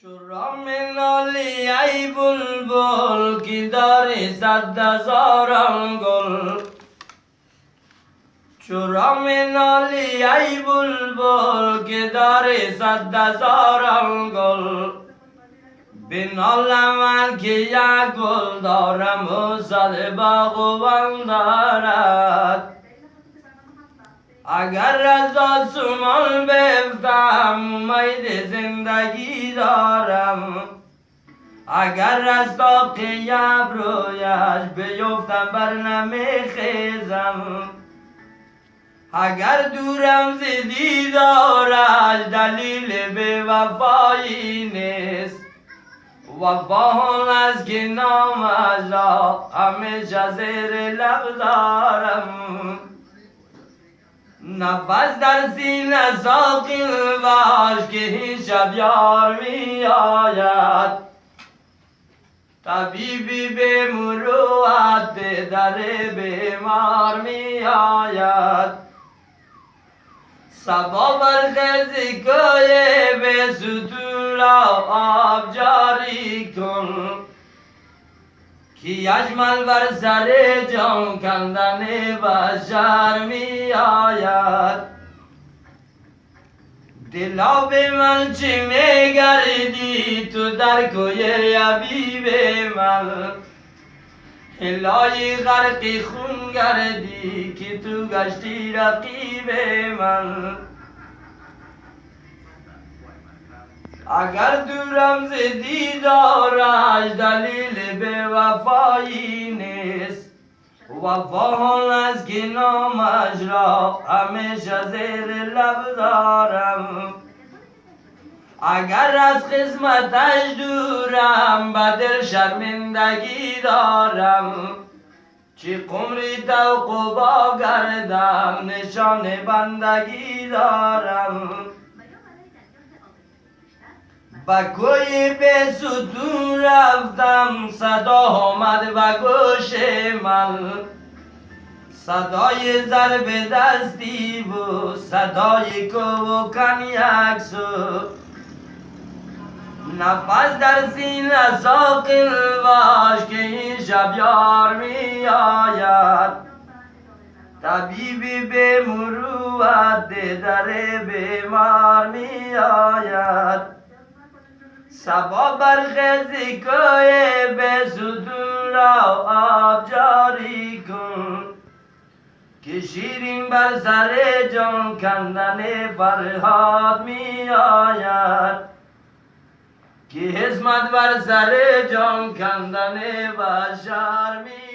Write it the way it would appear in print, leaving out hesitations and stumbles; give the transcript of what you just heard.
چرا منالی ای بلبل که داری 100,000 گل. چرا منالی ای بلبل که داری 100,000 گل. بنالم من که یک گل دارم و 100 باغبان دارد. اگر از آسمان بیفتم امید زندگی دارم. اگر از طاق ابرویش بیفتم بر نمیخیزم. اگر دورم ز دیدارش دلیل بی وفایی نیست. وفا از که نامش را همیشه زیر لب دارم. نفس در سینه ساقی باش که این شب یار می آید. طبیبی به مروت به در بیمار می آید. صبا برخیز کوی به ستور آب جاری کن که یجمل بر سر جان کندن بشر می آید. دلا به من چه می گردی تو در کوی حبیب من. هلای غرق خون گردی که تو گشتی رقیب من. اگر دورم ز دیدارش دلیل به وفایی نیست. وفا از که نامش را همیشه زیر لب دارم. اگر از خدمتش دورم به دل شرمندگی دارم. چه قمری توق و با گردم نشان بندگی دارم. به کوی به ستون رفتم صدا آمد به گوش من. صدای ضرب دستی و صدای کوکن یک سو. نفس در سینه ساقی باش که این شب یار می آید. طبیبی به مروت در بیمار می آید. صبا برخیز کوی به ستون را آب جاری کن که شیرین بر سر جان کندن فرهاد می آید. که حزمت بر سر جان کندن بشر می